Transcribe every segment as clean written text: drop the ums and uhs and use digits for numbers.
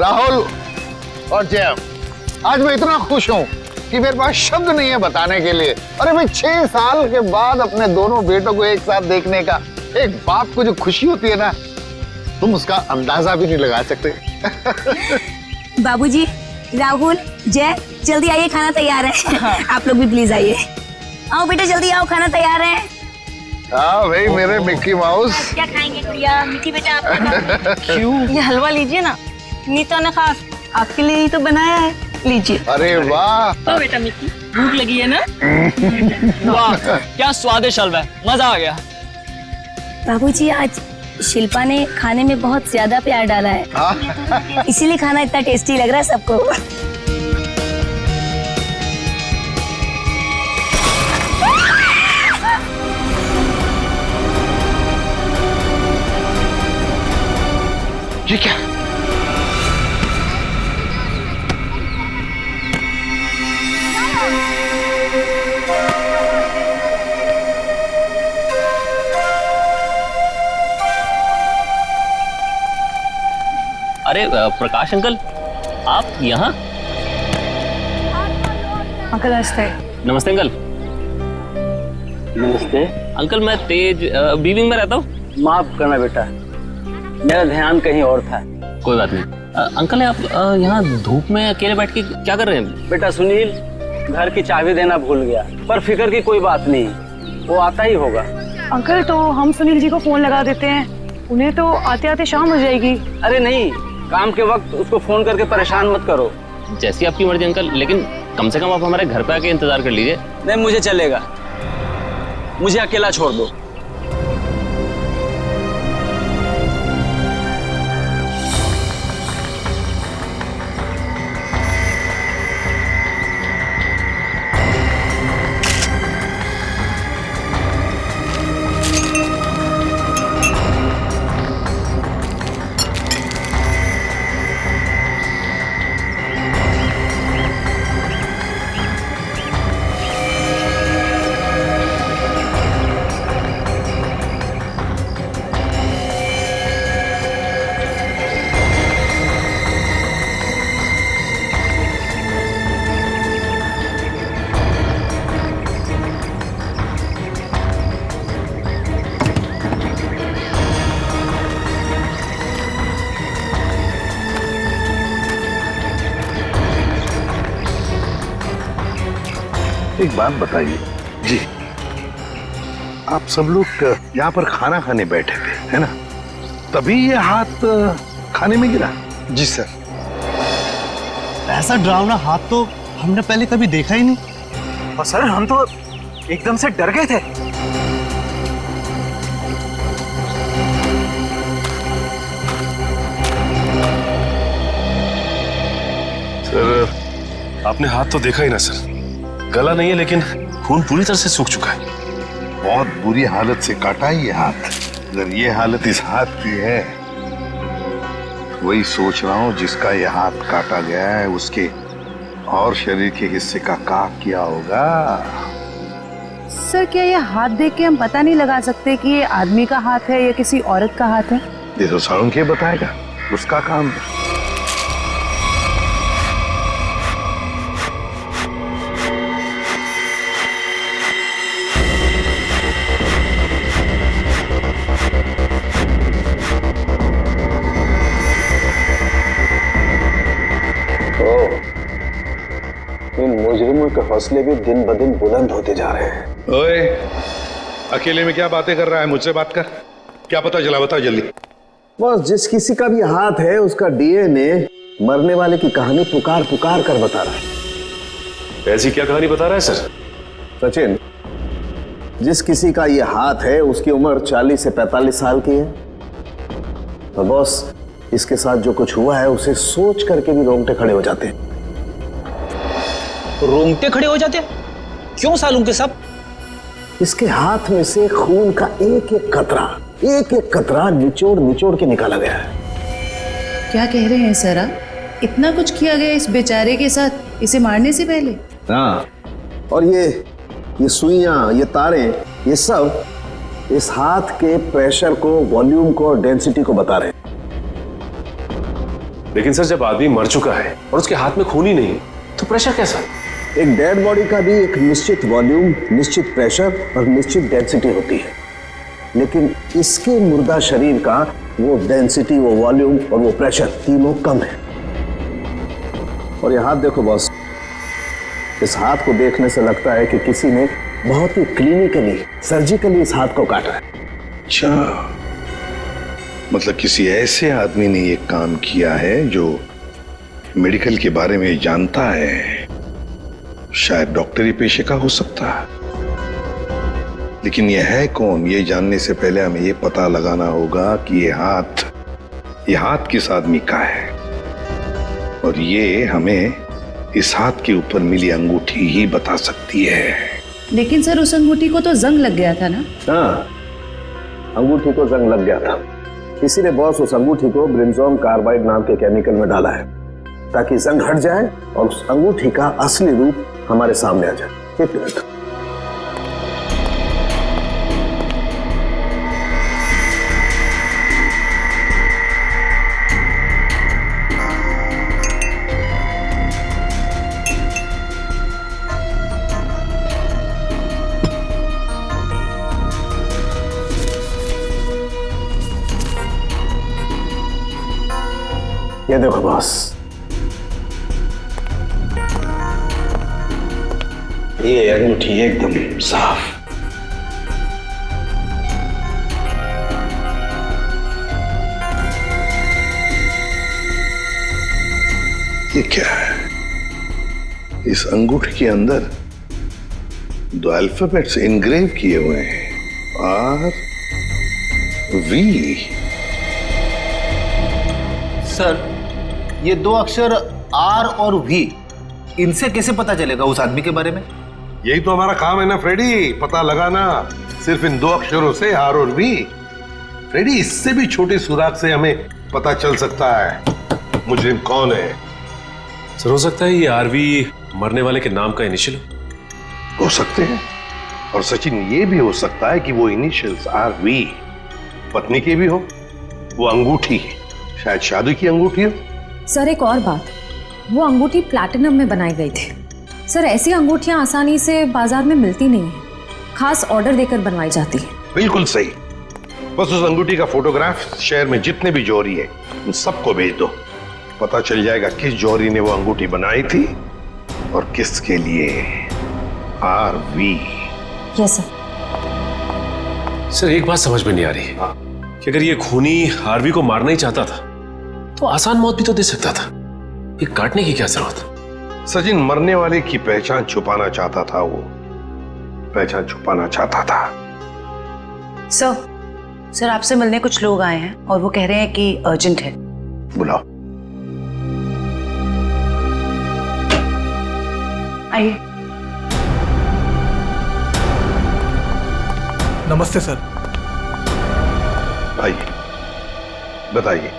राहुल और जय, आज मैं इतना खुश हूँ कि मेरे पास शब्द नहीं है बताने के लिए। अरे भाई 6 साल के बाद अपने दोनों बेटों को एक साथ देखने का एक बाप को जो खुशी होती है ना, तुम उसका अंदाजा भी नहीं लगा सकते। बाबूजी, राहुल, जय, जल्दी आइए, खाना तैयार है। आप लोग भी प्लीज आइए। आओ बेटा, जल्दी आओ, खाना तैयार है। हाँ भाई मेरे मिक्की माउस। क्या खाएंगे भैया? मिक्की बेटा आप क्यों? ये हलवा लीजिए ना, नीता ने खास आपके लिए ही तो बनाया है, लीजिए। अरे वाह। तो बेटा मिक्की, भूख लगी है ना? वाह क्या स्वादिष्ट हलवा है, मजा आ गया। बाबूजी, आज शिल्पा ने खाने में बहुत ज्यादा प्यार डाला है, इसीलिए खाना इतना टेस्टी लग रहा है सबको। ये क्या? अरे प्रकाश अंकल, आप यहाँ? अंकल नमस्ते। नमस्ते अंकल। नमस्ते। अंकल मैं तेज बीविंग में रहता हूँ। माफ करना बेटा, मेरा ध्यान कहीं और था। कोई बात नहीं। अंकल आप यहाँ धूप में अकेले बैठ के क्या कर रहे हैं? बेटा सुनील घर की चाबी देना भूल गया, पर फिक्र की कोई बात नहीं, वो आता ही होगा। अंकल तो हम सुनील जी को फोन लगा देते हैं, उन्हें तो आते आते शाम हो जाएगी। अरे नहीं, काम के वक्त उसको फोन करके परेशान मत करो। जैसी आपकी मर्जी अंकल, लेकिन कम से कम आप हमारे घर पे आके इंतजार कर लीजिए। नहीं मुझे चलेगा, मुझे अकेला छोड़ दो। एक बात बताइए जी, आप सब लोग यहाँ पर खाना खाने बैठे थे है ना, तभी ये हाथ खाने में गिरा? जी सर। ऐसा डरावना हाथ तो हमने पहले कभी देखा ही नहीं, और सर हम तो एकदम से डर गए थे। सर आपने हाथ तो देखा ही ना सर, गला नहीं है लेकिन खून पूरी तरह से सूख चुका है। बहुत बुरी हालत से काटा है ये हाथ। अगर ये हालत इस हाथ की है, वही सोच रहा हूँ जिसका ये हाथ काटा गया है उसके और शरीर के हिस्से का क्या किया होगा। सर क्या ये हाथ देख के हम पता नहीं लगा सकते कि ये आदमी का हाथ है या किसी औरत का हाथ है? ये तो साळुंखे बताएगा, उसका काम है। इन मुजरिमों के हौसले भी दिन ब दिन बुलंद होते जा रहे हैं। ओए, अकेले में क्या बातें कर रहा है? मुझसे बात कर। क्या पता चला, बताओ जल्दी। बस जिस किसी का भी हाथ है उसका डीएनए मरने वाले की कहानी पुकार पुकार कर बता रहा है। ऐसी क्या कहानी बता रहा है सर? सचिन, जिस किसी का ये हाथ है उसकी उम्र 40 से 45 साल की है। तो बॉस, इसके साथ जो कुछ हुआ है उसे सोच करके भी रोंगटे खड़े हो जाते हैं। रोंगटे खड़े हो जाते? क्यों सालूंके साहब? इसके हाथ में से खून का एक एक कतरा निचोड़ निचोड़ के निकाला गया है। क्या कह रहे हैं सर आप? इतना कुछ किया गया इस बेचारे के साथ इसे मारने से पहले? हाँ, और ये सुइयां, ये तारे, ये सब इस हाथ के प्रेशर को, वॉल्यूम को और डेंसिटी को बता रहे हैं। लेकिन सर जब आदमी मर चुका है और उसके हाथ में खून ही नहीं है तो प्रेशर कैसा? एक डेड बॉडी का भी एक निश्चित वॉल्यूम, निश्चित प्रेशर और निश्चित डेंसिटी होती है, लेकिन इसके मुर्दा शरीर का वो डेंसिटी, वो वॉल्यूम और वो प्रेशर तीनों कम है। और ये हाथ देखो बॉस, इस हाथ को देखने से लगता है कि किसी ने बहुत ही क्लिनिकली, सर्जिकली इस हाथ को काटा है। अच्छा, मतलब किसी ऐसे आदमी ने ये काम किया है जो मेडिकल के बारे में जानता है, शायद डॉक्टरी पेशे का हो सकता है। लेकिन ये है कौन, ये जानने से पहले हमें ये पता लगाना होगा कि ये हाथ किस आदमी का है, और ये हमें इस हाथ के ऊपर मिली अंगूठी ही बता सकती है। लेकिन सर उस अंगूठी को तो जंग लग गया था ना? हाँ, अंगूठी को जंग लग गया था, इसीलिए बॉस उस अंगूठी को ब्रिंजोन कार्बाइड नाम के केमिकल में डाला है ताकि जंग हट जाए और उस अंगूठी का असली रूप हमारे सामने आ जाए। एक मिनट। ये देखो बॉस, ये अंगूठी एकदम साफ। ये क्या है? इस अंगूठी के अंदर दो अल्फाबेट्स इनग्रेव किए हुए हैं, आर वी। सर, ये दो अक्षर आर और वी, इनसे कैसे पता चलेगा उस आदमी के बारे में? यही तो हमारा काम है ना फ्रेडी, पता लगाना। सिर्फ इन दो अक्षरों से, आर और वी। फ्रेडी, इससे भी छोटे सुराग से हमें पता चल सकता है मुजरिम कौन है। सर, हो सकता है ये आरवी मरने वाले के नाम का इनिशियल हो सकते हैं, और सचिन ये भी हो सकता है कि वो इनिशियल्स आर वी पत्नी के भी हो। वो अंगूठी शायद शादी की अंगूठी हो। सर, एक और बात, वो अंगूठी प्लैटिनम में बनाई गई थी। सर, ऐसी अंगूठियां आसानी से बाजार में मिलती नहीं है, खास ऑर्डर देकर बनवाई जाती है। बिल्कुल सही। बस उस अंगूठी का फोटोग्राफ शहर में जितने भी जौहरी है उन सबको भेज दो, पता चल जाएगा किस जौहरी ने वो अंगूठी बनाई थी और किसके लिए। Are we. Yes sir. Sir, एक बात समझ में नहीं आ रही कि अगर ये खूनी आरवी को मारना ही चाहता था तो आसान मौत भी तो दे सकता था, ये काटने की क्या जरूरत? सचिन मरने वाले की पहचान छुपाना चाहता था, वो पहचान छुपाना चाहता था। सर आपसे मिलने कुछ लोग आए हैं और वो कह रहे हैं कि अर्जेंट है। बुलाओ। आइए। नमस्ते सर। आइए, बताइए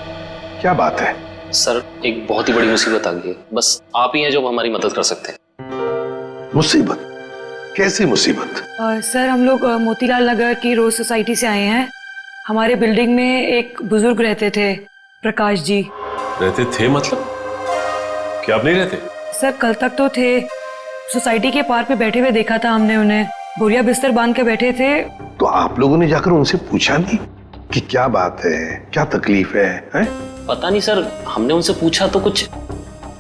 क्या बात है? सर, एक बहुत ही बड़ी मुसीबत आ गई है, बस आप ही हैं जो हमारी मदद कर सकते हैं। मुसीबत? कैसी मुसीबत? सर, हम लोग मोतीलाल नगर की रोज सोसाइटी से आए हैं। हमारे बिल्डिंग में एक बुजुर्ग रहते थे, प्रकाश जी। रहते थे मतलब? क्या आप नहीं रहते? सर, कल तक तो थे। सोसाइटी के पार्क में बैठे हुए देखा था हमने उन्हें, बोरिया बिस्तर बांध के बैठे थे। तो आप लोगों ने जाकर उनसे पूछा नहीं कि क्या बात है, क्या तकलीफ है, हैं? पता नहीं सर, हमने उनसे पूछा तो कुछ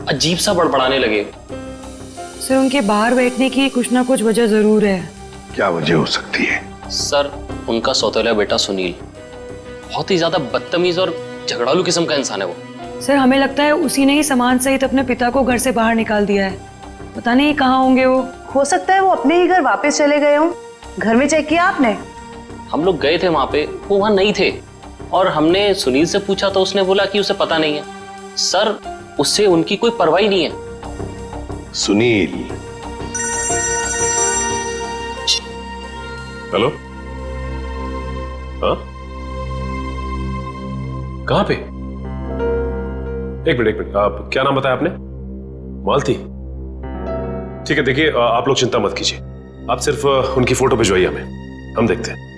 अजीब सा बड़बड़ाने लगे। सर, उनके बाहर बैठने की कुछ ना कुछ वजह जरूर है। क्या वजह हो सकती है? सर, उनका सौतेला बेटा सुनील बहुत ही ज्यादा बदतमीज और झगड़ालू किस्म का इंसान है वो। सर, हमें लगता है उसी ने ही सामान सहित अपने पिता को घर से बाहर निकाल दिया है। पता नहीं कहाँ होंगे वो। हो सकता है वो अपने ही घर वापस चले गए हों। घर में चेक किया आपने? हम लोग गए थे वहां पे, वो वहां नहीं थे, और हमने सुनील से पूछा तो उसने बोला कि उसे पता नहीं है। सर, उससे उनकी कोई परवाह नहीं है। सुनील? हेलो, हाँ, कहां पे? एक मिनट, आप क्या नाम बताया आपने? मालती? ठीक है, देखिए आप लोग चिंता मत कीजिए, आप सिर्फ उनकी फोटो भिजवाइए हमें, हम देखते हैं।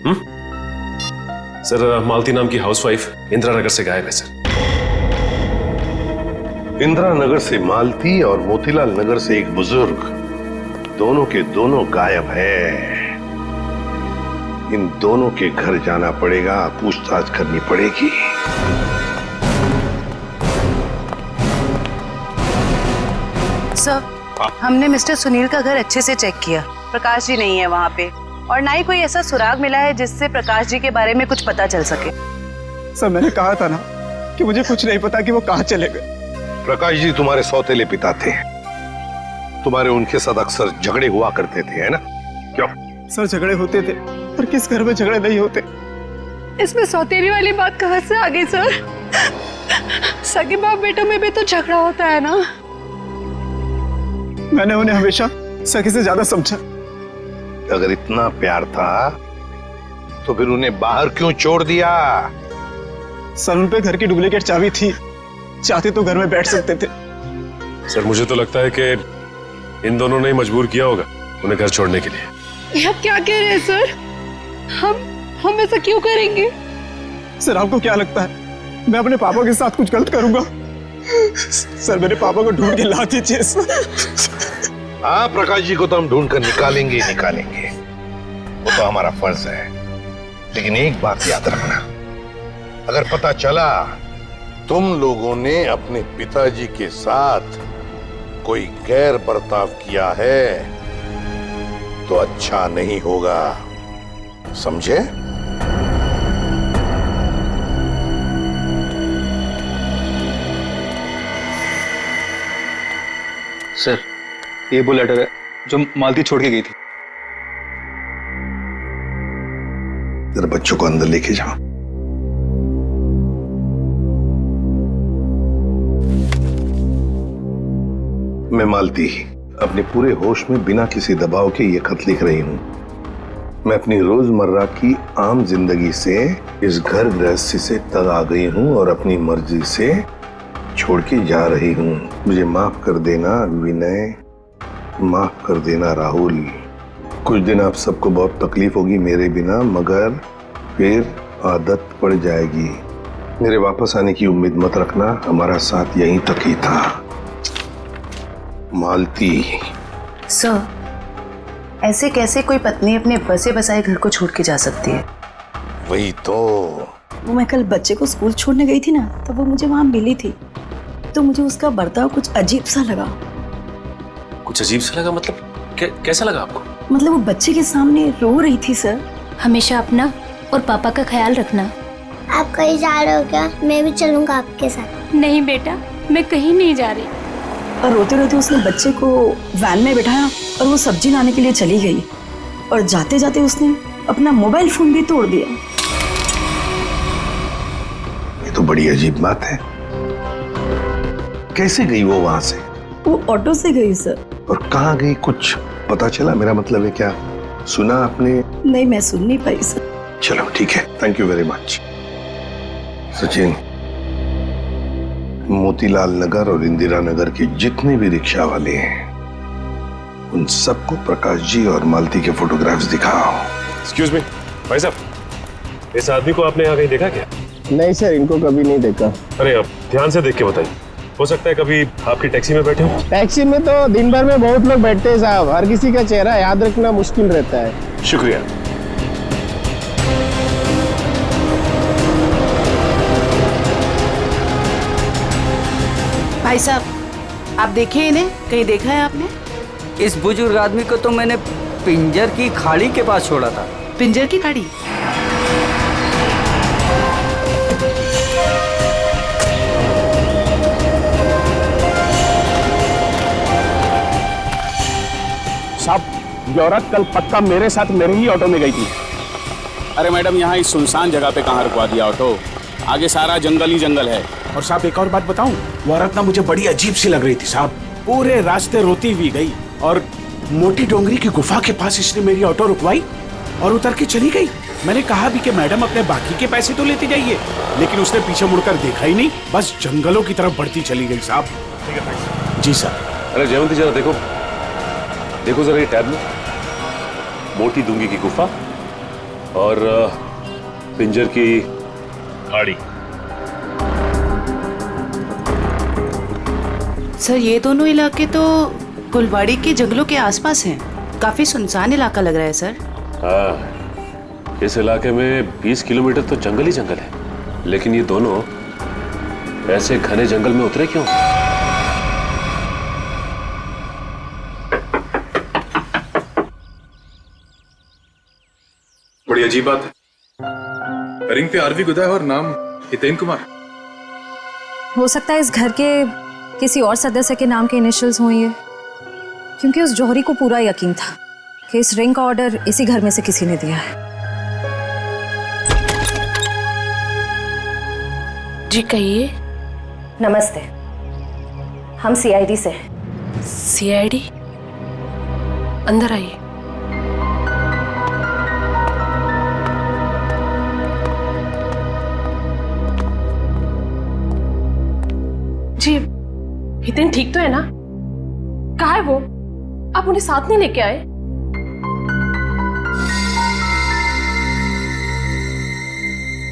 सर, मालती नाम की हाउसवाइफ इंदिरा नगर से गायब है सर। इंदिरा नगर से मालती और मोतीलाल नगर से एक बुजुर्ग, दोनों के दोनों गायब है। इन दोनों के घर जाना पड़ेगा, पूछताछ करनी पड़ेगी। सर, हमने मिस्टर सुनील का घर अच्छे से चेक किया। प्रकाश जी नहीं है वहाँ पे, और ना ही कोई ऐसा सुराग मिला है जिससे प्रकाश जी के बारे में कुछ पता चल सके। सर, मैंने कहा था ना कि मुझे कुछ नहीं पता कि वो कहाँ चले गए। प्रकाश जी तुम्हारे सौतेले पिता थे, तुम्हारे उनके साथ अक्सर झगड़े हुआ करते थे, है ना? क्यों? सर, झगड़े होते थे, पर किस घर में झगड़े नहीं होते। इसमें सौतेली वाली बात कहाँ से आ गई सर? सगे बाप बेटों में भी तो झगड़ा होता है ना। मैंने उन्हें हमेशा सखी से ज्यादा समझा। अगर इतना प्यार था तो फिर उन्हें बाहर क्यों छोड़ दिया? सर, उन पे घर की डुप्लीकेट चाबी थी, चाहते तो घर में बैठ सकते थे। सर, मुझे तो लगता है कि इन दोनों ने ही मजबूर किया होगा उन्हें घर छोड़ने के लिए। ये आप क्या कह रहे हैं सर? हम ऐसा क्यों करेंगे? सर, आपको क्या लगता है मैं अपने पापा के साथ कुछ गलत करूंगा? सर, मेरे पापा को ढूंढ के ला दीजिए। हाँ, प्रकाश जी को तो हम ढूंढ कर निकालेंगे ही निकालेंगे, वो तो हमारा फर्ज है। लेकिन एक बात याद रखना, अगर पता चला तुम लोगों ने अपने पिताजी के साथ कोई गैर बर्ताव किया है तो अच्छा नहीं होगा, समझे? सर, ये वो लेटर है जो मालती छोड़ के गई थी। जरा बच्चों को अंदर लेके जाओ। मैं मालती अपने पूरे होश में बिना किसी दबाव के ये खत लिख रही हूं। मैं अपनी रोजमर्रा की आम जिंदगी से इस घर गृहस्थी से तंग आ गई हूं और अपनी मर्जी से छोड़ के जा रही हूं। मुझे माफ कर देना विनय, माफ कर देना राहुल। कुछ दिन आप सबको बहुत तकलीफ होगी मेरे बिना, मगर फिर आदत पड़ जाएगी। मेरे वापस आने की उम्मीद मत रखना, हमारा साथ यहीं तक ही था। मालती। सर, ऐसे कैसे कोई पत्नी अपने बसे बसाए घर को छोड़ के जा सकती है? वही तो। वो मैं कल बच्चे को स्कूल छोड़ने गई थी ना, तब वो मुझे वहां मिली थी, तो मुझे उसका बर्ताव कुछ अजीब सा लगा। कुछ अजीब सा लगा मतलब? कैसा लगा आपको? मतलब वो बच्चे के सामने रो रही थी। सर, हमेशा अपना और पापा का ख्याल रखना। आप कहीं जा रहे हो क्या? मैं भी चलूंगा आपके साथ। नहीं बेटा, मैं कहीं नहीं जा रही। और रोते रोते उसने बच्चे को वैन में बिठाया और वो सब्जी लाने के लिए चली गई, और जाते जाते उसने अपना मोबाइल फोन भी तोड़ दिया। ये तो बड़ी अजीब बात है। कैसे गई वो वहां से? वो ऑटो से गई सर। और कहाँ गई कुछ पता चला? मेरा मतलब है क्या सुना आपने? नहीं, मैं सुन नहीं पाई सर। चलो ठीक है, thank you very much. Sachin, Motilal Nagar और इंदिरा नगर के जितने भी रिक्शा वाले हैं उन सबको प्रकाश जी और मालती के फोटोग्राफ्स दिखाओ। एक्सक्यूज मी भाई साहब, इस आदमी को आपने यहाँ कहीं देखा क्या? नहीं सर, इनको कभी नहीं देखा। अरे आप ध्यान से देख के बताइए, हो सकता है कभी आपकी टैक्सी में बैठे हो। टैक्सी में तो दिन भर में बहुत लोग बैठते हैं साहब, हर किसी का चेहरा याद रखना मुश्किल रहता है। शुक्रिया। भाई साहब, आप देखिए इन्हें, कहीं देखा है आपने? इस बुजुर्ग आदमी को तो मैंने पिंजर की खाड़ी के पास छोड़ा था। पिंजर की खाड़ी? साहब, ये औरत कल पक्का मेरे साथ मेरे ही ऑटो में गई थी। अरे मैडम, यहाँ इस सुनसान जगह पे कहाँ रुकवा दिया ऑटो? आगे सारा जंगल ही जंगल है। और साहब एक और बात बताऊं, वो औरत ना मुझे बड़ी अजीब सी लग रही थी साहब। पूरे रास्ते रोती हुई गई और मोटी डोंगरी की गुफा के पास इसने मेरी ऑटो रुकवाई और उतर के चली गई। मैंने कहा भी कि मैडम अपने बाकी के पैसे तो लेते जाइए, लेकिन उसने पीछे मुड़कर देखा ही नहीं, बस जंगलों की तरफ बढ़ती चली गई साहब। ठीक है जी सर। अरे जयवंती, जरा देखो देखो जरा ये टैब में, मोटी डूंगी की गुफा और पिंजर की खाड़ी। सर ये दोनों इलाके तो कुलवाड़ी के जंगलों के आसपास हैं। काफी सुनसान इलाका लग रहा है सर। हाँ, इस इलाके में 20 किलोमीटर तो जंगल ही जंगल है, लेकिन ये दोनों ऐसे घने जंगल में उतरे क्यों? बड़ी अजीब बात है, रिंग पे आरवी गुदा है और नाम हितेन कुमार। हो सकता है इस घर के किसी और सदस्य के नाम के इनिशियल्स हों ये, क्योंकि उस जौहरी को पूरा यकीन था कि इस रिंग का ऑर्डर इसी घर में से किसी ने दिया है। जी कहिए। नमस्ते, हम सीआईडी से हैं। सीआईडी? अंदर आइए। जी हितेन ठीक तो है ना? कहाँ है वो? आप उन्हें साथ नहीं लेके आए?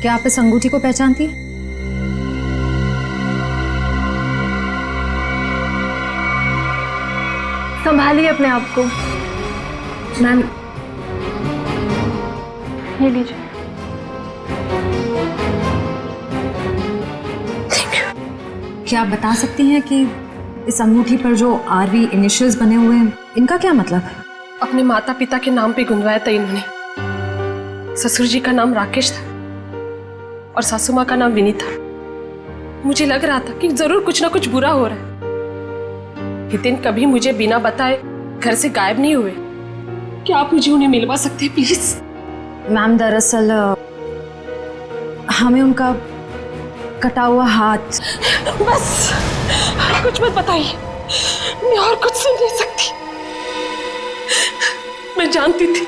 क्या आप इस अंगूठी को पहचानती हैं? संभालिए अपने आप को। मैम ये लीजिए। क्या आप बता सकती हैं कि इस अंगूठी पर जो आरवी इनिशियल्स बने हुए हैं, इनका क्या मतलब है? अपने माता पिता के नाम पे गुंदवाया था इन्होंने। ससुर जी का नाम राकेश था और सासू माँ का नाम विनीता। मुझे लग रहा था कि जरूर कुछ ना कुछ बुरा हो रहा है। हितेन कभी मुझे बिना बताए घर से गायब नहीं हुए। क्या आप मुझे उन्हें मिलवा सकते हैं प्लीज? मैम दरअसल हमें उनका कटा हुआ हाथ। बस कुछ मत बताइए, मैं और कुछ सुन नहीं सकती। मैं जानती थी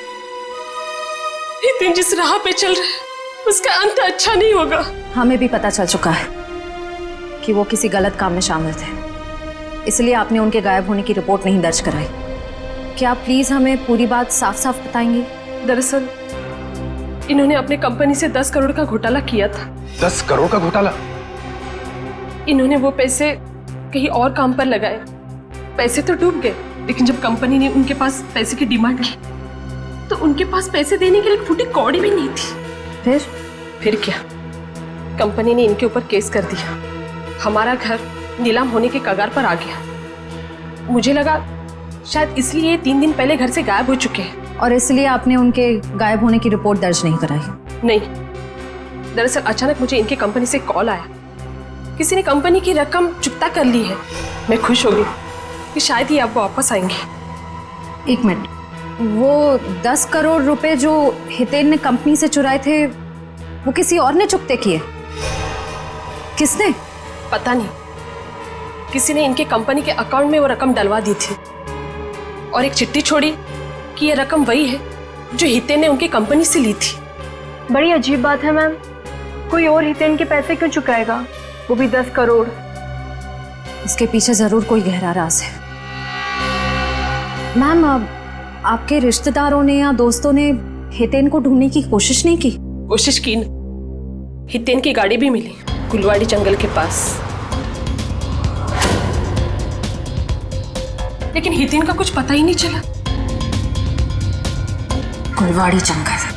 हितेन जिस राह पे चल रहा है उसका अंत अच्छा नहीं होगा। हमें भी पता चल चुका है कि वो किसी गलत काम में शामिल थे, इसलिए आपने उनके गायब होने की रिपोर्ट नहीं दर्ज कराई। क्या आप प्लीज हमें पूरी बात साफ साफ बताएंगी? दरअसल इन्होंने अपने कंपनी से 10 करोड़ का घोटाला किया था। 10 करोड़ का घोटाला? इन्होंने वो पैसे कहीं और काम पर लगाए। पैसे तो डूब गए, लेकिन जब कंपनी ने उनके पास पैसे की डिमांड की तो उनके पास पैसे देने के लिए एक फूटी कौड़ी भी नहीं थी। फिर क्या, कंपनी ने इनके ऊपर केस कर दिया। हमारा घर नीलाम होने के कगार पर आ गया। मुझे लगा शायद इसलिए ये 3 दिन पहले घर से गायब हो चुके हैं। और इसलिए आपने उनके गायब होने की रिपोर्ट दर्ज नहीं कराई? नहीं, दरअसल अचानक मुझे इनके कंपनी से कॉल आया, किसी ने कंपनी की रकम चुकता कर ली है। मैं खुश हो गई कि शायद ही आप वापस आएंगे। एक मिनट, वो 10 करोड़ रुपए जो हितेन ने कंपनी से चुराए थे वो किसी और ने चुकते किए? किसने? पता नहीं, किसी ने इनके कंपनी के अकाउंट में वो रकम डलवा दी थी और एक चिट्ठी छोड़ी कि ये रकम वही है जो हितेन ने उनकी कंपनी से ली थी। बड़ी अजीब बात है मैम, कोई और हितेन के पैसे क्यों चुकाएगा, वो भी 10 करोड़? इसके पीछे जरूर कोई गहरा राज है। मैम, आपके रिश्तेदारों ने या दोस्तों ने हितेन को ढूंढने की कोशिश नहीं की? कोशिश की न, हितेन की गाड़ी भी मिली कुलवाड़ी जंगल के पास, लेकिन हितेन का कुछ पता ही नहीं चला। कुलवाड़ी जंगल।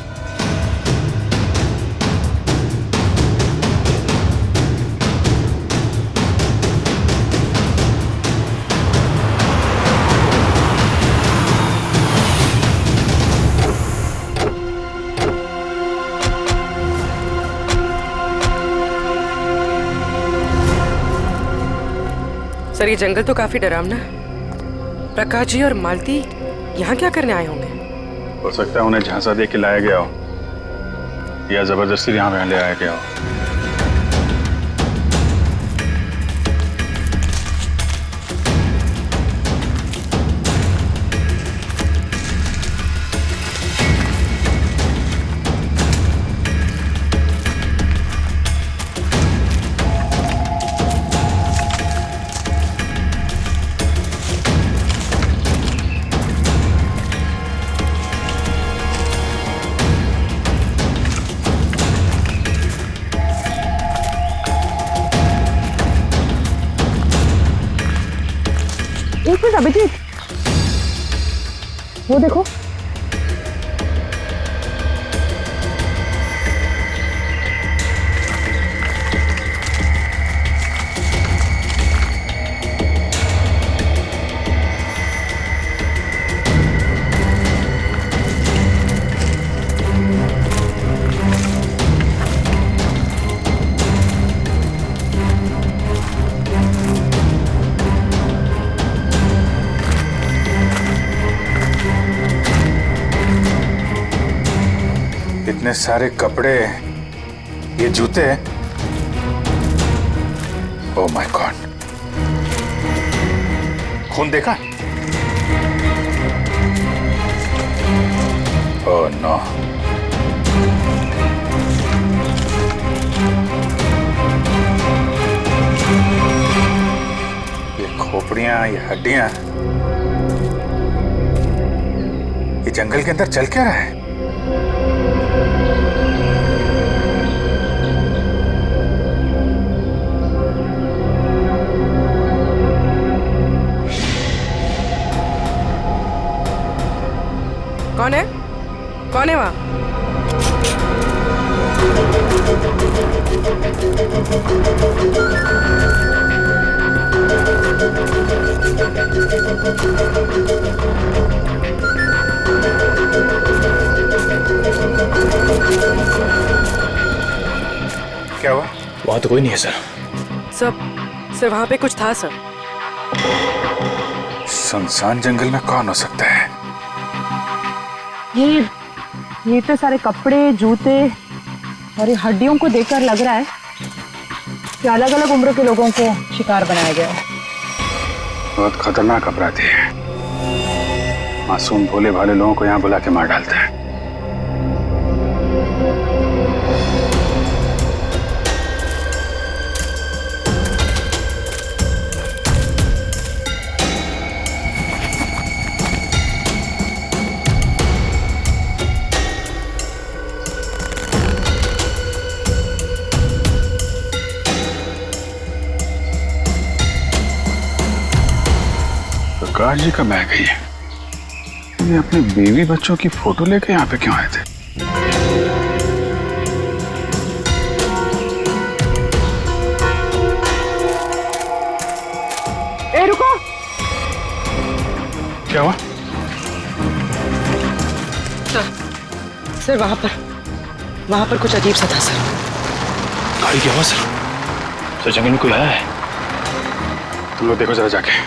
सर ये जंगल तो काफी डरावना है। प्रकाश जी और मालती यहाँ क्या करने आए होंगे? हो सकता है उन्हें झांसा दे के लाया गया हो या जबरदस्ती यहाँ ले आया गया हो। अभिजीत, वो देखो। इतने सारे कपड़े, ये जूते, ओह माय गॉड, खून देखा? ओह नो, ये खोपड़ियां, ये हड्डियां, ये जंगल के अंदर चल क्या रहा है? कौन है? कौन है वहां? क्या हुआ? वहां तो कोई नहीं है सर। सर वहां पे कुछ था सर। सुनसान जंगल में कौन हो सकता है? ये तो सारे कपड़े, जूते और ये हड्डियों को देखकर लग रहा है कि अलग अलग उम्र के लोगों को शिकार बनाया गया है। बहुत खतरनाक अपराधी है, मासूम भोले भाले लोगों को यहाँ बुला के मार डालता है। प्रकाश जी कब आ गई है? ये अपने बीवी बच्चों की फोटो लेके यहाँ पे क्यों आए थे? ए रुको! क्या हुआ? सर वहां पर कुछ अजीब सा था सर। गाड़ी की आवाज सर, जंगल में कोई आया है। तुम लोग देखो जरा जाके।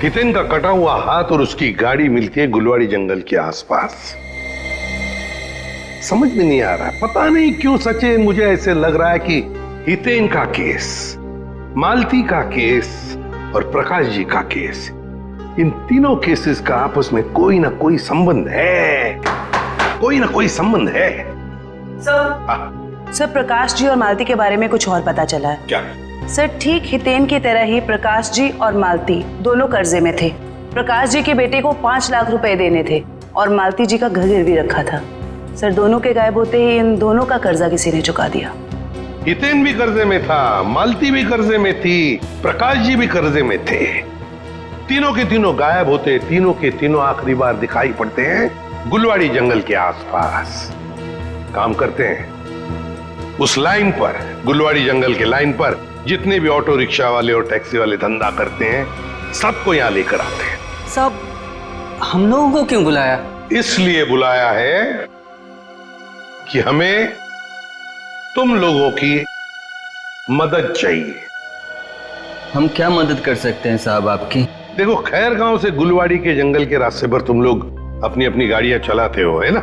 हितेन का कटा हुआ हाथ और उसकी गाड़ी मिलती है गुलवाड़ी जंगल के आसपास। समझ में नहीं आ रहा, पता नहीं क्यों सचे मुझे ऐसे लग रहा है कि हितेन का केस, मालती का केस और प्रकाश जी का केस, इन तीनों केसेस का आपस में कोई ना कोई संबंध है, कोई ना कोई संबंध है। सर प्रकाश जी और मालती के बारे में कुछ और पता चला है। क्या? सर ठीक हितेन की तरह ही प्रकाश जी और मालती दोनों कर्जे में थे। प्रकाश जी के बेटे को 5 लाख रुपए देने थे और मालती जी का घर गिरवी रखा था। सर दोनों के गायब होते ही इन दोनों का कर्जा किसी ने चुका दिया। हितेन भी कर्जे में था, मालती भी कर्जे में थी, प्रकाश जी भी कर्जे में थे। तीनों के तीनों गायब होते, तीनों के तीनों आखिरी बार दिखाई पड़ते हैं गुलवाड़ी जंगल के आसपास। काम करते हैं उस लाइन पर, गुलवाड़ी जंगल के लाइन पर जितने भी ऑटो रिक्शा वाले और टैक्सी वाले धंधा करते हैं सबको यहां लेकर आते हैं। सब हम लोगों को क्यों बुलाया? इसलिए बुलाया है कि हमें तुम लोगों की मदद चाहिए। हम क्या मदद कर सकते हैं साहब आपकी? देखो, खैर गांव से गुलवाड़ी के जंगल के रास्ते पर तुम लोग अपनी अपनी गाड़ियां चलाते हो, है ना?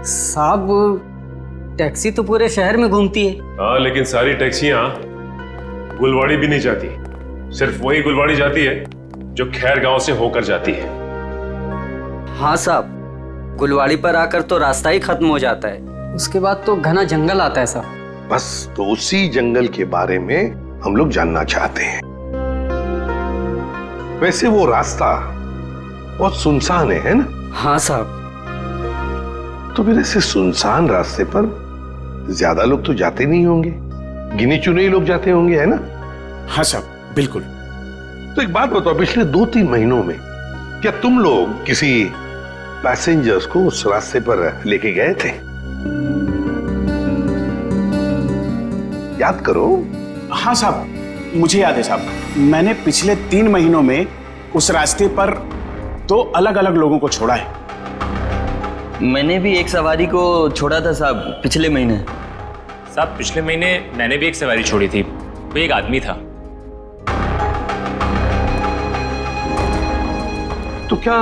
साहब टैक्सी तो पूरे शहर में घूमती है। हाँ, लेकिन सारी टैक्सियां गुलवाड़ी भी नहीं जाती। सिर्फ वही गुलवाड़ी जाती है जो खैर गांव से होकर जाती है। हाँ साहब, गुलवाड़ी पर आकर तो रास्ता ही खत्म हो जाता है, उसके बाद तो घना जंगल आता है साहब। बस तो उसी जंगल के बारे में हम लोग जानना चाहते हैं। वैसे वो रास्ता बहुत सुनसान है ना? हाँ साहब। तो फिर ऐसे सुनसान रास्ते पर ज्यादा लोग तो जाते नहीं होंगे, गिने चुने ही लोग जाते होंगे, है ना? हाँ साहब, बिल्कुल। तो एक बात बताओ, पिछले 2-3 महीनों में क्या तुम लोग किसी पैसेंजर्स को उस रास्ते पर लेके गए थे? याद करो। हाँ साहब, मुझे याद है साहब। मैंने पिछले 3 महीनों में उस रास्ते पर 2 अलग अलग लोगों को छोड़ा है। मैंने भी एक सवारी को छोड़ा था साहब पिछले महीने। साहब पिछले महीने मैंने भी एक सवारी छोड़ी थी, वो एक आदमी था। तो क्या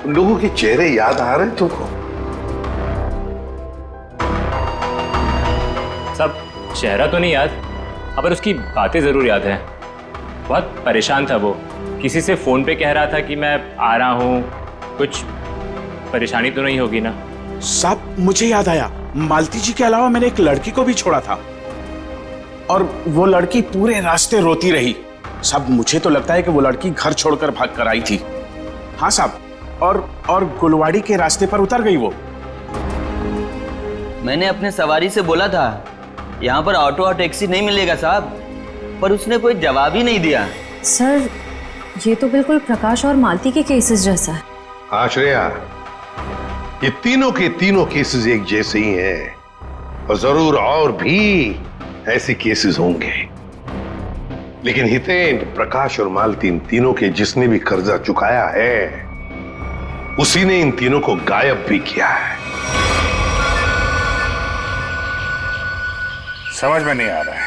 उन लोगों के चेहरे याद आ रहे तुमको? साहब चेहरा तो नहीं याद, पर उसकी बातें जरूर याद है। बहुत परेशान था वो, किसी से फोन पे कह रहा था कि मैं आ रहा हूँ, कुछ परेशानी तो नहीं होगी ना? साहब मुझे याद आया, मालती जी के अलावा मैंने एक लड़की को भी छोड़ा था और वो लड़की पूरे रास्ते रोती रही। साहब मुझे तो लगता है कि वो लड़की घर छोड़कर भाग कर आई थी। हाँ साहब, और गुलवाड़ी के रास्ते पर उतर गई वो। मैंने अपने सवारी से बोला था यहाँ पर ऑटो और टैक्सी नहीं मिलेगा साहब, पर उसने कोई जवाब ही नहीं दिया। सर ये तो बिल्कुल प्रकाश और मालती के केसेस जैसा है। हाँ श्रेया, ये तीनों के तीनों केसेस एक जैसे ही हैं और जरूर और भी ऐसे केसेस होंगे। लेकिन हितेन, प्रकाश और मालती, इन तीनों के जिसने भी कर्जा चुकाया है उसी ने इन तीनों को गायब भी किया है। समझ में नहीं आ रहा है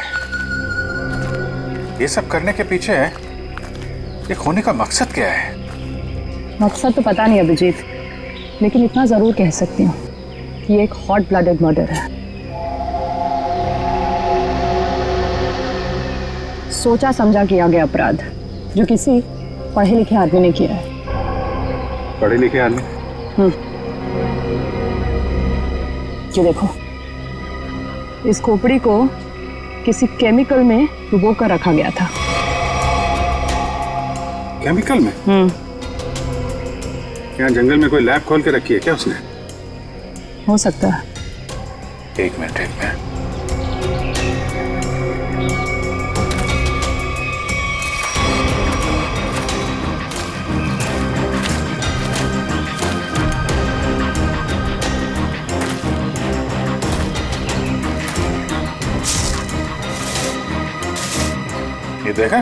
ये सब करने के पीछे ये खोने का मकसद क्या है? मकसद तो पता नहीं अभिजीत, लेकिन इतना जरूर कह सकती हूँ कि ये एक हॉट ब्लडेड मर्डर है। सोचा समझा किया गया अपराध जो किसी पढ़े लिखे आदमी ने किया है। पढ़े लिखे आदमी? ये देखो, इस खोपड़ी को किसी केमिकल में डुबो कर रखा गया था। केमिकल में? यहाँ जंगल में कोई लैब खोल के रखी है क्या उसने? हो सकता है। एक मिनट। ये देखा?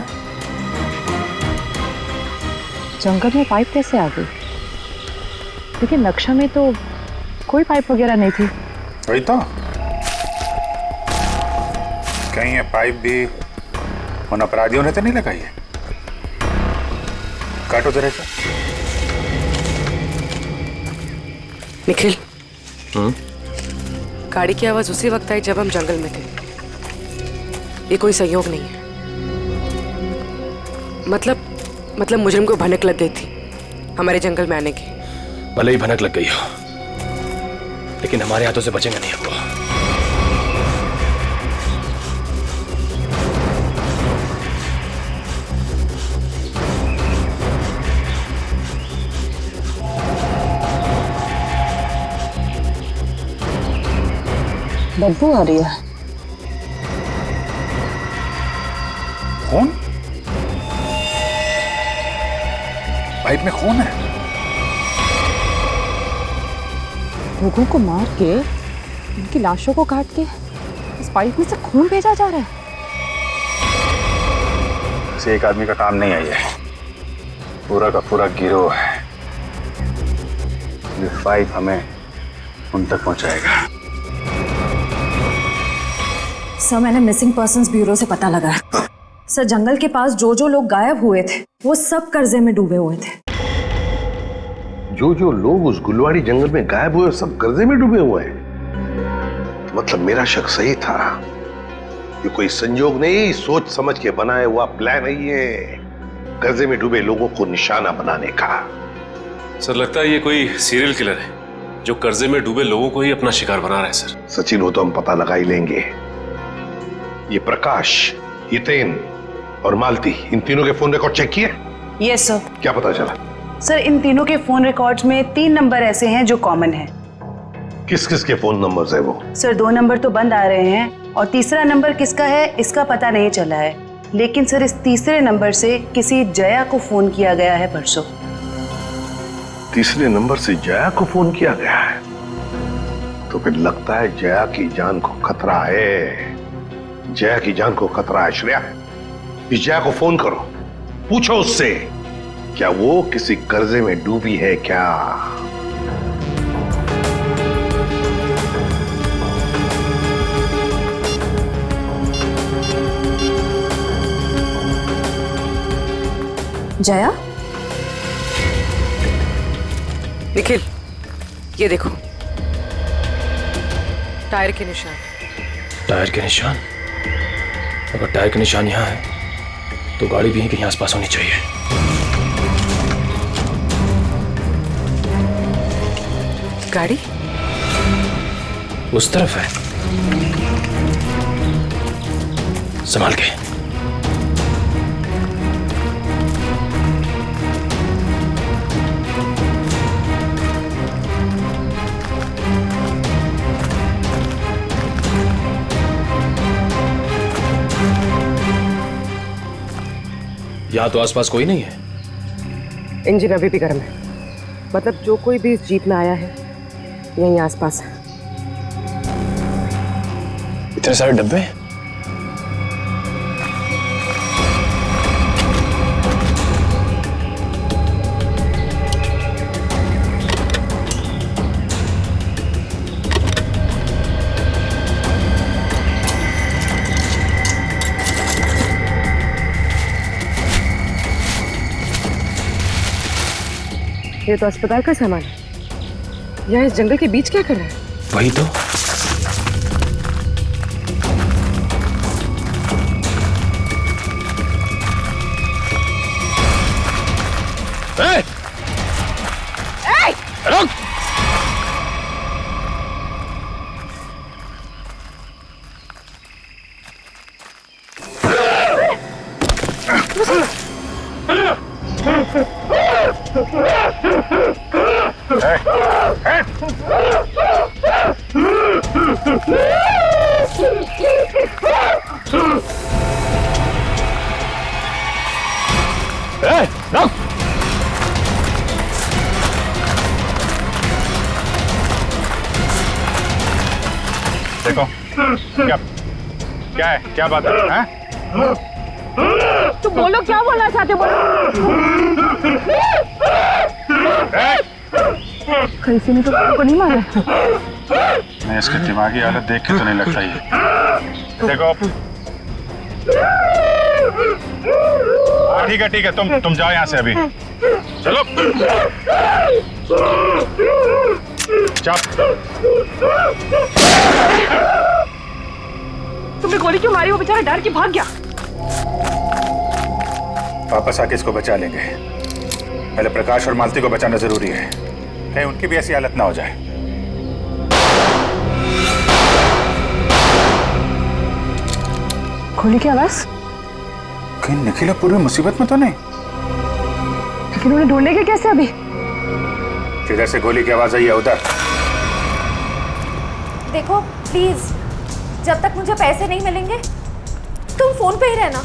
जंगल में पाइप कैसे आ गई? लेकिन नक्शा में तो कोई पाइप वगैरह नहीं थी। वही तो, कहीं ये पाइप भी उन अपराधियों ने तो नहीं लगाई है? काटो जरा सा। निखिल, गाड़ी की आवाज उसी वक्त आई जब हम जंगल में थे। ये कोई संयोग नहीं है। मतलब मुजरिम को भनक लग गई थी हमारे जंगल में आने की। भले ही भनक लग गई हो, लेकिन हमारे हाथों से बचेंगे नहीं हमको। बदबू आ रही है। खून? पाइप में खून है। लोगों को मार के, उनकी लाशों को काट के इस पाइप में से खून भेजा जा रहा है। इसे एक आदमी का काम नहीं है, ये पूरा का पूरा गिरोह है। ये पाइप हमें उन तक पहुंचाएगा। सर मैंने मिसिंग पर्संस ब्यूरो से पता लगा, सर जंगल के पास जो जो लोग गायब हुए थे वो सब कर्जे में डूबे हुए थे। जो जो लोग उस गुलवाड़ी जंगल में गायब हुए सब कर्जे में डूबे हुए हैं। मतलब मेरा शक सही था, ये कोई संयोग नहीं, सोच समझ के बनाया हुआ प्लान है ये, कर्जे में डूबे लोगों को निशाना बनाने का। सर लगता है ये कोई सीरियल किलर है जो कर्जे में डूबे लोगों को ही अपना शिकार बना रहा है। सर सचिन, वो तो हम पता लगा ही लेंगे। ये प्रकाश, हितेन और मालती, इन तीनों के फोन रिकॉर्ड चेक किए? Yes sir. क्या पता चला? सर इन तीनों के फोन रिकॉर्ड्स में 3 नंबर ऐसे हैं जो कॉमन है। किस किस के फोन नंबर्स है वो? सर 2 नंबर तो बंद आ रहे हैं और तीसरा नंबर किसका है इसका पता नहीं चला है, लेकिन सर इस तीसरे नंबर से किसी जया को फोन किया गया है परसों। तीसरे नंबर से जया को फोन किया गया है, तो फिर लगता है जया की जान को खतरा है। जया की जान को खतरा है। श्रेया, इस जया को फोन करो, पूछो उससे क्या वो किसी कर्जे में डूबी है क्या। जया? निखिल, ये देखो टायर के निशान। टायर के निशान? अगर टायर के निशान यहाँ है तो गाड़ी भी यहीं कहीं आसपास होनी चाहिए। गाड़ी उस तरफ है, संभाल के। यहाँ तो आसपास कोई नहीं है। इंजन अभी भी गर्म है, मतलब जो कोई भी इस जीप में आया है यहीं आसपास है। इतने सारे डब्बे? ये तो अस्पताल का सामान है, यहाँ इस जंगल के बीच क्या कर रहा है? वही तो। रुक! देखो क्या क्या है, क्या बात है? तो बोलो क्या बोलना चाहते हो? कैसे ने तो को नहीं मारा। मैं इसके दिमागी हालत देख के तो नहीं लगता ये। देखो ठीक है, तुम जाओ यहाँ से अभी। चलो तुमने गोली क्यों मारी? वो बेचारा डर के भाग गया। वापस आके इसको बचा लेंगे। पहले प्रकाश और मालती को बचाना जरूरी है, कहीं उनकी भी ऐसी हालत ना हो जाए। गोली की आवाज? कहीं निखिल पूरी मुसीबत में तो नहीं? लेकिन उन्हें ढूंढेंगे कैसे अभी? जिधर से गोली की आवाज आई है उधर। देखो प्लीज, जब तक मुझे पैसे नहीं मिलेंगे तुम फोन पे ही रहना।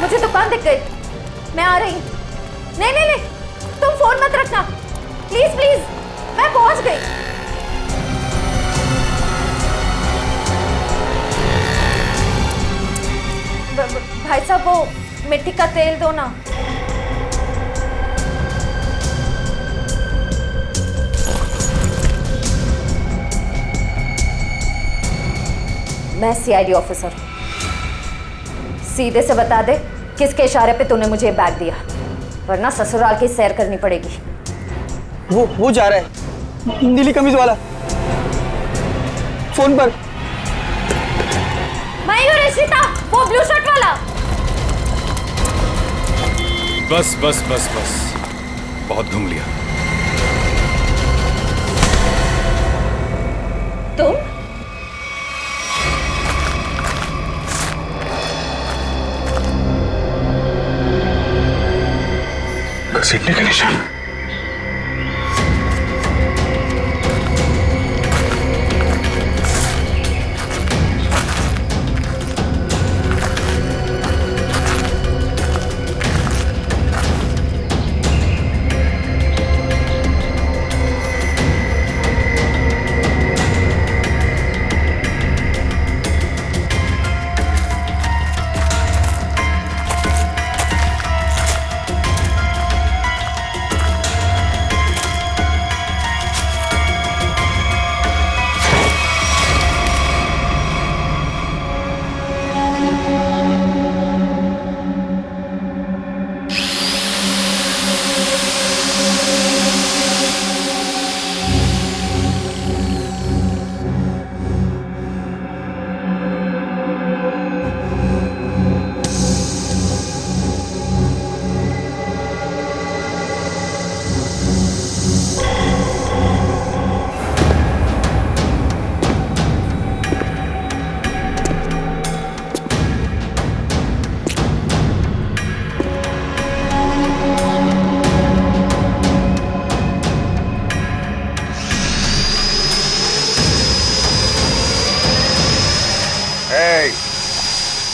मुझे दुकान दिख गई, मैं आ रही हूँ। नहीं, तुम फोन मत रखना प्लीज, मैं पहुंच गई। भाई साहब वो मिट्टी का तेल दो ना। मैं सीआईडी ऑफिसर हूँ। सीधे से बता दे किसके इशारे पे तूने मुझे बैग दिया, वरना ससुराल की सैर करनी पड़ेगी। वो जा रहा है, नीली कमीज वाला, फोन पर। मैं हूँ रिशिता, वो ब्लू शर्ट वाला। बस बस बस बस, बहुत घूम लिया। तुम घसीटने के निशान।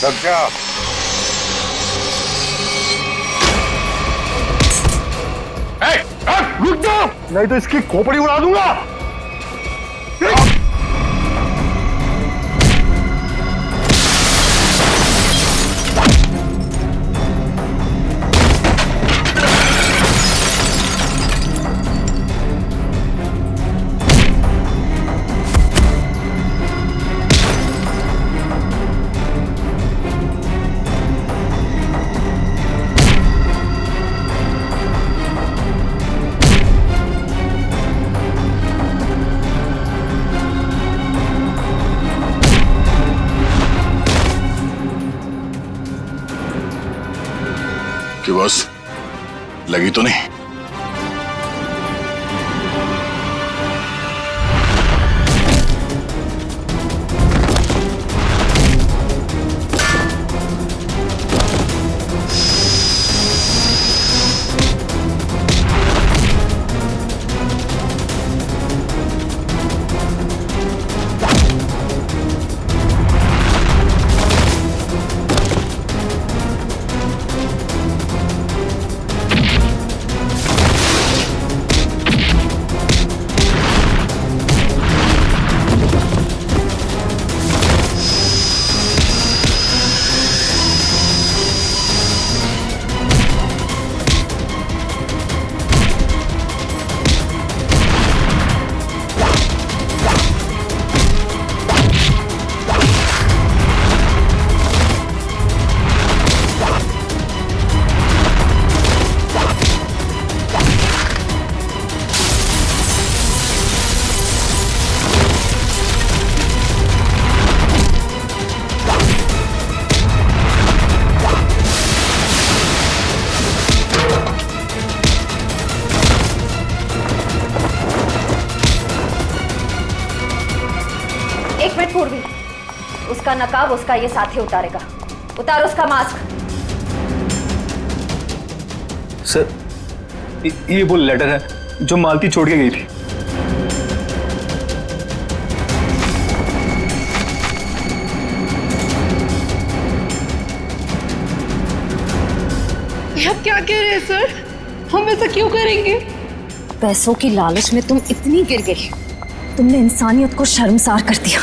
लग जा। रुक जाओ, नहीं तो इसकी खोपड़ी उड़ा दूंगा। कि बस लगी तो नहीं? पूर्वी, उसका नकाब उसका ये साथी उतारेगा। उतार उसका मास्क। सर, ये वो लेटर है जो मालती छोड़ के गई थी। आप क्या कह रहे हैं सर? हम ऐसा क्यों करेंगे? पैसों की लालच में तुम इतनी गिर गई, तुमने इंसानियत को शर्मसार कर दिया।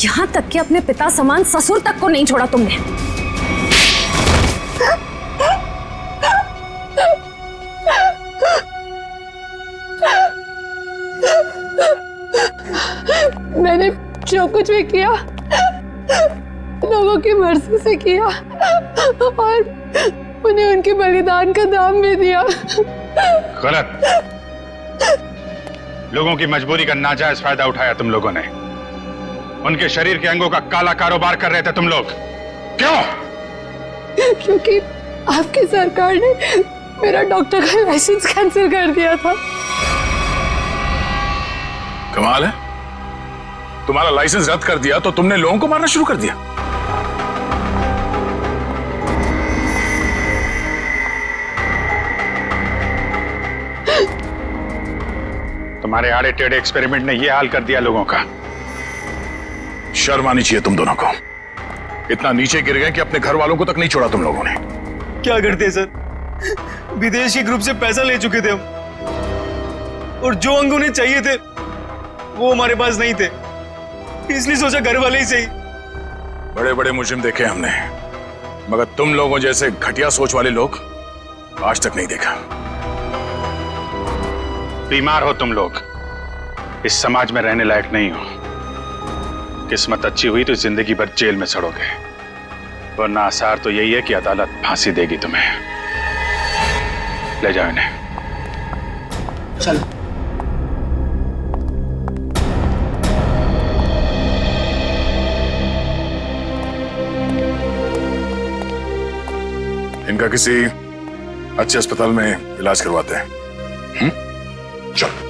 यहाँ तक कि अपने पिता समान ससुर तक को नहीं छोड़ा तुमने। मैंने जो कुछ भी किया लोगों की मर्जी से किया और उन्हें उनके बलिदान का दाम भी दिया। गलत। लोगों की मजबूरी का नाजायज फायदा उठाया तुम लोगों ने। उनके शरीर के अंगों का काला कारोबार कर रहे थे तुम लोग। क्यों? क्योंकि आपकी सरकार ने मेरा डॉक्टर का लाइसेंस कैंसिल कर दिया था। कमाल है, तुम्हारा लाइसेंस रद्द कर दिया तो तुमने लोगों को मारना शुरू कर दिया। तुम्हारे आड़े टेढ़े एक्सपेरिमेंट ने यह हाल कर दिया लोगों का। शर्म आनी चाहिए तुम दोनों को। इतना नीचे गिर गए कि अपने घर वालों को तक नहीं छोड़ा तुम लोगों ने। क्या करते सर, विदेशी ग्रुप से पैसा ले चुके थे हम, और जो अंग उन्हें चाहिए थे वो हमारे पास नहीं थे, इसलिए सोचा घर वाले ही सही। बड़े बड़े मुजरिम देखे हमने, मगर तुम लोगों जैसे घटिया सोच वाले लोग आज तक नहीं देखा। बीमार हो तुम लोग, इस समाज में रहने लायक नहीं हो। किस्मत अच्छी हुई तो जिंदगी भर जेल में सड़ोगे, वरना आसार तो यही है कि अदालत फांसी देगी तुम्हें। ले जाओ इन्हें। चलो। इनका किसी अच्छे अस्पताल में इलाज करवाते हैं। चलो।